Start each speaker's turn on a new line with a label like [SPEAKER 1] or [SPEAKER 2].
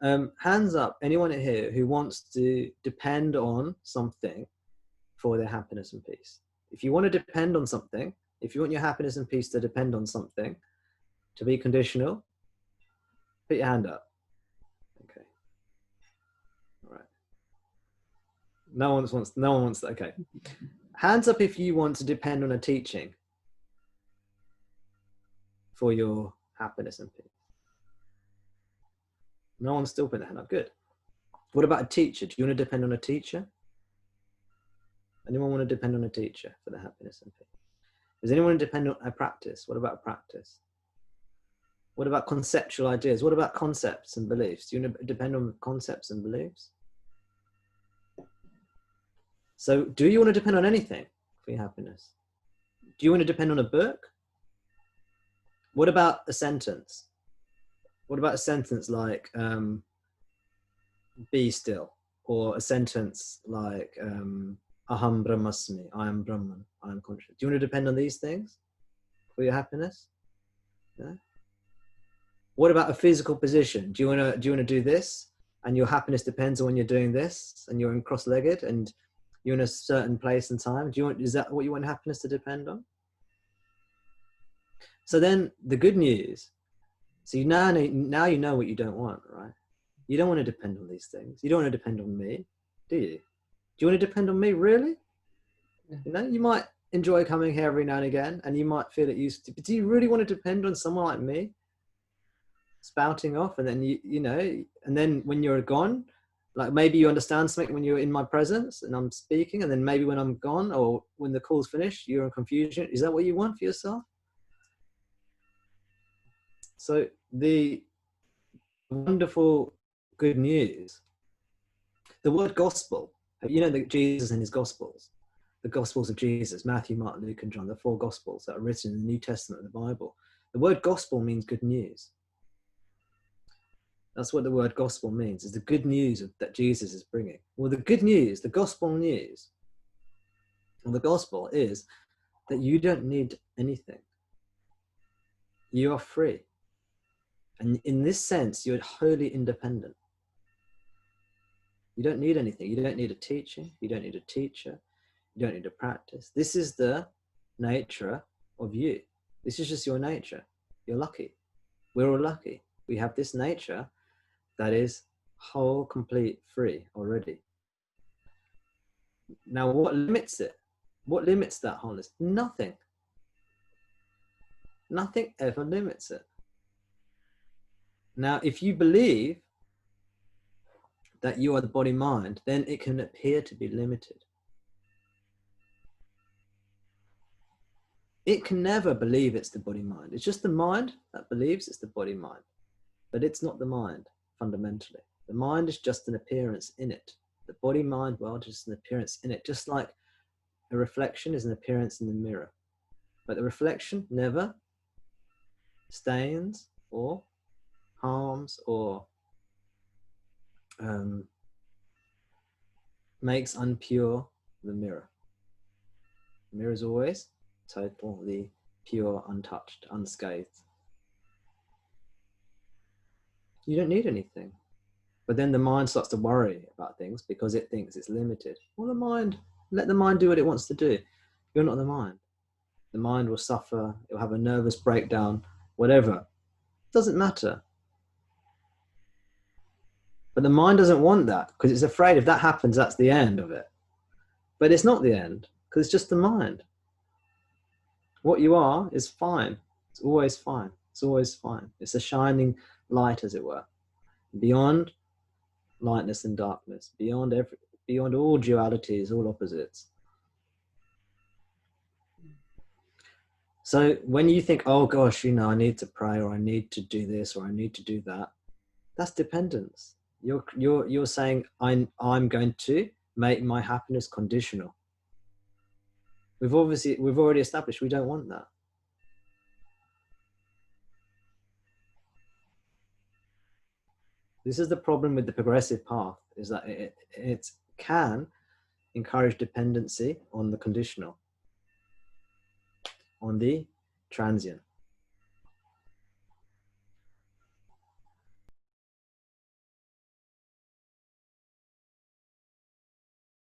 [SPEAKER 1] Hands up, anyone here who wants to depend on something for their happiness and peace. If you want to depend on something, if you want your happiness and peace to depend on something, to be conditional, put your hand up. Okay. All right. No one wants that. Okay. Hands up if you want to depend on a teaching for your happiness and peace. No one's still putting their hand up. Good. What about a teacher? Do you want to depend on a teacher? Anyone want to depend on a teacher for their happiness and peace? Does anyone depend on a practice? What about a practice? What about conceptual ideas? What about concepts and beliefs? Do you want to depend on concepts and beliefs? So do you want to depend on anything for your happiness? Do you want to depend on a book? What about a sentence? What about a sentence like, be still? Or a sentence like, aham brahmasmi, I am Brahman, I am conscious. Do you want to depend on these things for your happiness? Yeah. What about a physical position? Do you want to do this, and your happiness depends on when you're doing this, and you're in cross-legged, and you're in a certain place and time? Is that what you want happiness to depend on? So then the good news. So now you know what you don't want, right? You don't want to depend on these things. You don't want to depend on me, do you? Do you want to depend on me, really? You know, you might enjoy coming here every now and again, and you might feel it used to, but do you really want to depend on someone like me? Spouting off, and then you know, and then when you're gone, like maybe you understand something when you're in my presence and I'm speaking, and then maybe when I'm gone or when the call's finished, you're in confusion. Is that what you want for yourself? So the wonderful good news, the word gospel, you know, that Jesus and his gospels, the gospels of Jesus, Matthew, Mark, Luke, and John, the 4 gospels that are written in the New Testament of the Bible. The word gospel means good news. That's what the word gospel means, is the good news that Jesus is bringing. Well, the good news, the gospel news, well, the gospel is that you don't need anything. You are free. And in this sense, you're wholly independent. You don't need anything. You don't need a teaching. You don't need a teacher. You don't need a practice. This is the nature of you. This is just your nature. You're lucky. We're all lucky. We have this nature that is whole, complete, free already. Now, what limits it? What limits that wholeness? Nothing. Nothing ever limits it. Now, if you believe that you are the body-mind, then it can appear to be limited. It can never believe it's the body-mind. It's just the mind that believes it's the body-mind. But it's not the mind, fundamentally. The mind is just an appearance in it. The body-mind world is just an appearance in it, just like a reflection is an appearance in the mirror. But the reflection never stains or harms or makes unpure the mirror. The mirror is always totally pure, untouched, unscathed. You don't need anything. But then the mind starts to worry about things because it thinks it's limited. Well, let the mind do what it wants to do. You're not the mind. The mind will suffer, it'll have a nervous breakdown, whatever. It doesn't matter. But the mind doesn't want that because it's afraid if that happens, that's the end of it. But it's not the end because it's just the mind. What you are is fine. It's always fine. It's always fine. It's a shining light, as it were, beyond lightness and darkness, beyond all dualities, all opposites. So when you think, oh gosh, you know, I need to pray, or I need to do this, or I need to do that, that's dependence. You're saying I'm going to make my happiness conditional. We've already established we don't want that. This is the problem with the progressive path, is that it can encourage dependency on the conditional, on the transient.